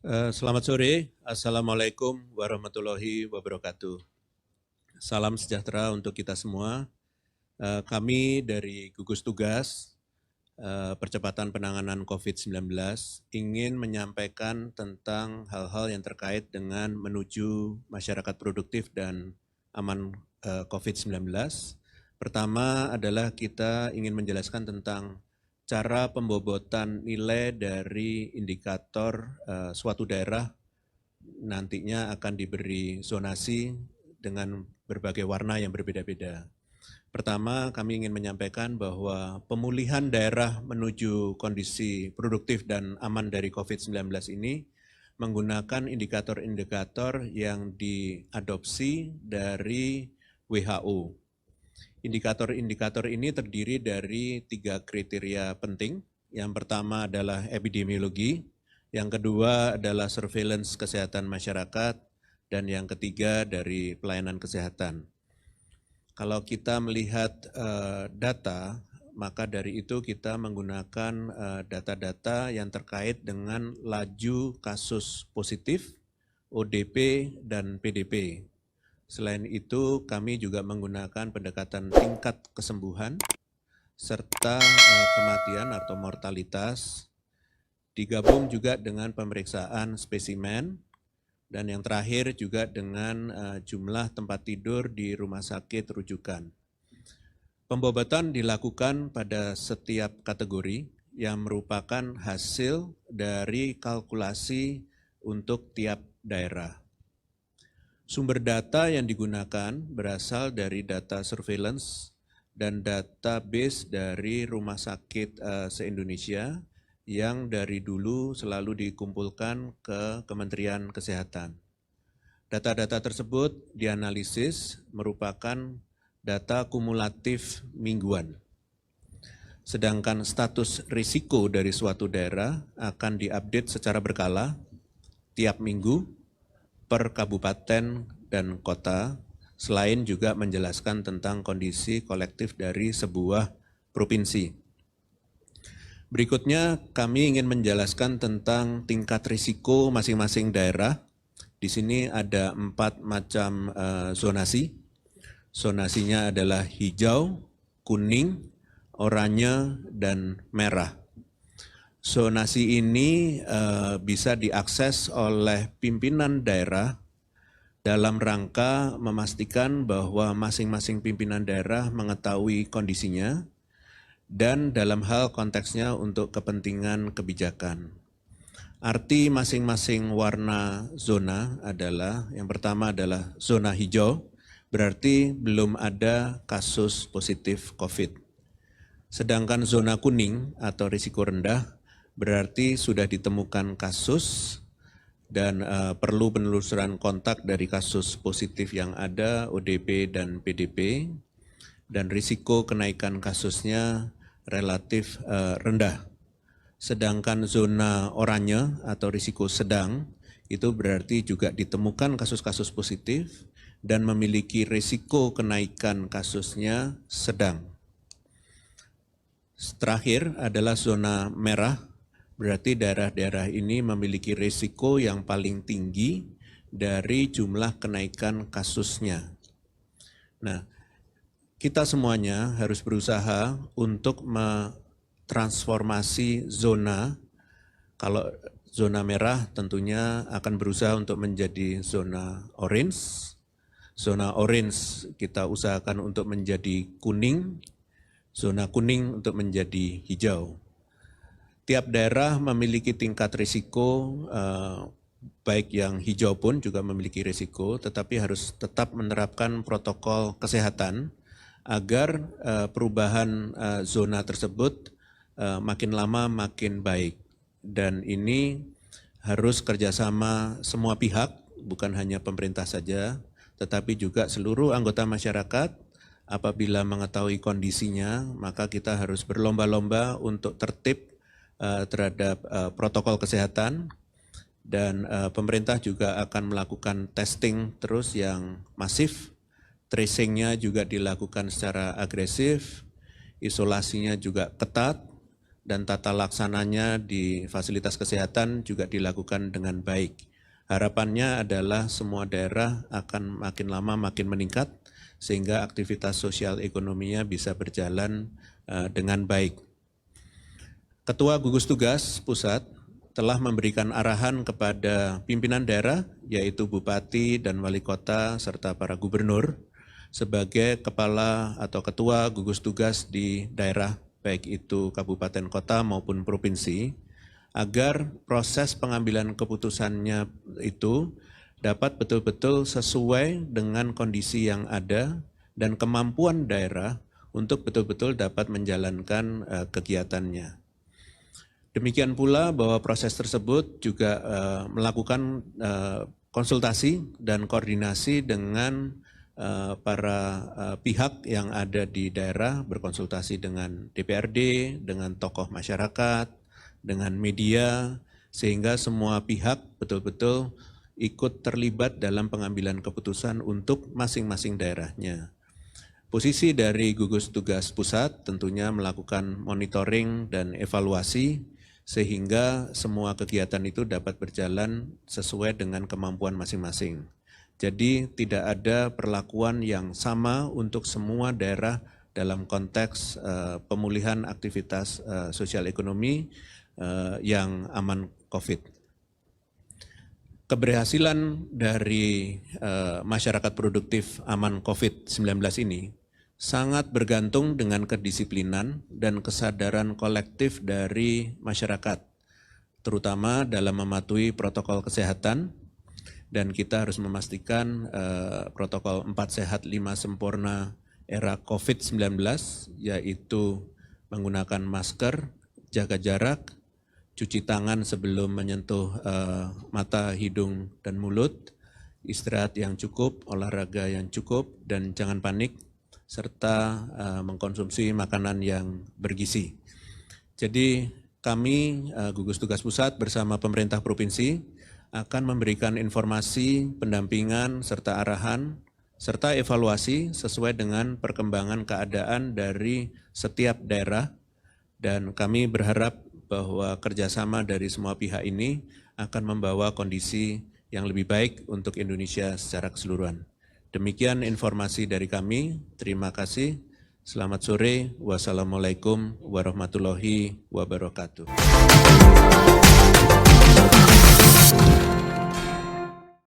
Selamat sore, Assalamualaikum warahmatullahi wabarakatuh. Salam sejahtera untuk kita semua. Kami dari gugus tugas percepatan penanganan COVID-19 ingin menyampaikan tentang hal-hal yang terkait dengan menuju masyarakat produktif dan aman COVID-19. Pertama adalah kita ingin menjelaskan tentang cara pembobotan nilai dari indikator suatu daerah nantinya akan diberi zonasi dengan berbagai warna yang berbeda-beda. Pertama, kami ingin menyampaikan bahwa pemulihan daerah menuju kondisi produktif dan aman dari COVID-19 ini menggunakan indikator-indikator yang diadopsi dari WHO. Indikator-indikator ini terdiri dari 3 kriteria penting. Yang pertama adalah epidemiologi, yang kedua adalah surveillance kesehatan masyarakat, dan yang ketiga dari pelayanan kesehatan. Kalau kita melihat data, maka dari itu kita menggunakan data-data yang terkait dengan laju kasus positif, ODP, dan PDP. Selain itu, kami juga menggunakan pendekatan tingkat kesembuhan serta kematian atau mortalitas, digabung juga dengan pemeriksaan spesimen, dan yang terakhir juga dengan jumlah tempat tidur di rumah sakit rujukan. Pembobotan dilakukan pada setiap kategori yang merupakan hasil dari kalkulasi untuk tiap daerah. Sumber data yang digunakan berasal dari data surveillance dan database dari rumah sakit se-Indonesia yang dari dulu selalu dikumpulkan ke Kementerian Kesehatan. Data-data tersebut dianalisis merupakan data kumulatif mingguan. Sedangkan status risiko dari suatu daerah akan diupdate secara berkala tiap minggu per kabupaten dan kota, selain juga menjelaskan tentang kondisi kolektif dari sebuah provinsi. Berikutnya kami ingin menjelaskan tentang tingkat risiko masing-masing daerah. Di sini ada 4 macam zonasi. Zonasinya adalah hijau, kuning, oranye, dan merah. Zonasi ini bisa diakses oleh pimpinan daerah dalam rangka memastikan bahwa masing-masing pimpinan daerah mengetahui kondisinya dan dalam hal konteksnya untuk kepentingan kebijakan. Arti masing-masing warna zona adalah, yang pertama adalah zona hijau, berarti belum ada kasus positif COVID. Sedangkan zona kuning atau risiko rendah berarti sudah ditemukan kasus dan perlu penelusuran kontak dari kasus positif yang ada, ODP dan PDP, dan risiko kenaikan kasusnya relatif rendah. Sedangkan zona oranye atau risiko sedang itu berarti juga ditemukan kasus-kasus positif dan memiliki risiko kenaikan kasusnya sedang. Terakhir adalah zona merah. Berarti daerah-daerah ini memiliki risiko yang paling tinggi dari jumlah kenaikan kasusnya. Nah, kita semuanya harus berusaha untuk transformasi zona. Kalau zona merah tentunya akan berusaha untuk menjadi zona orange. Zona orange kita usahakan untuk menjadi kuning, zona kuning untuk menjadi hijau. Tiap daerah memiliki tingkat risiko, baik yang hijau pun juga memiliki risiko, tetapi harus tetap menerapkan protokol kesehatan agar perubahan zona tersebut makin lama makin baik. Dan ini harus kerjasama semua pihak, bukan hanya pemerintah saja, tetapi juga seluruh anggota masyarakat. Apabila mengetahui kondisinya, maka kita harus berlomba-lomba untuk tertib terhadap protokol kesehatan, dan pemerintah juga akan melakukan testing terus yang masif, tracingnya juga dilakukan secara agresif, isolasinya juga ketat, dan tata laksananya di fasilitas kesehatan juga dilakukan dengan baik. Harapannya adalah semua daerah akan makin lama makin meningkat sehingga aktivitas sosial ekonominya bisa berjalan dengan baik. Ketua Gugus Tugas Pusat telah memberikan arahan kepada pimpinan daerah, yaitu Bupati dan Wali Kota serta para gubernur sebagai kepala atau ketua gugus tugas di daerah, baik itu kabupaten kota maupun provinsi, agar proses pengambilan keputusannya itu dapat betul-betul sesuai dengan kondisi yang ada dan kemampuan daerah untuk betul-betul dapat menjalankan kegiatannya. Demikian pula bahwa proses tersebut juga melakukan konsultasi dan koordinasi dengan para pihak yang ada di daerah, berkonsultasi dengan DPRD, dengan tokoh masyarakat, dengan media, sehingga semua pihak betul-betul ikut terlibat dalam pengambilan keputusan untuk masing-masing daerahnya. Posisi dari gugus tugas pusat tentunya melakukan monitoring dan evaluasi sehingga semua kegiatan itu dapat berjalan sesuai dengan kemampuan masing-masing. Jadi tidak ada perlakuan yang sama untuk semua daerah dalam konteks pemulihan aktivitas sosial ekonomi yang aman COVID. Keberhasilan dari masyarakat produktif aman COVID-19 ini sangat bergantung dengan kedisiplinan dan kesadaran kolektif dari masyarakat, terutama dalam mematuhi protokol kesehatan. Dan kita harus memastikan protokol 4 sehat 5 sempurna era COVID-19, yaitu menggunakan masker, jaga jarak, cuci tangan sebelum menyentuh mata, hidung, dan mulut, istirahat yang cukup, olahraga yang cukup, dan jangan panik, serta mengkonsumsi makanan yang bergizi. Jadi kami, gugus tugas pusat bersama pemerintah provinsi, akan memberikan informasi, pendampingan, serta arahan, serta evaluasi sesuai dengan perkembangan keadaan dari setiap daerah. Dan kami berharap bahwa kerjasama dari semua pihak ini akan membawa kondisi yang lebih baik untuk Indonesia secara keseluruhan. Demikian informasi dari kami. Terima kasih. Selamat sore. Wassalamualaikum warahmatullahi wabarakatuh.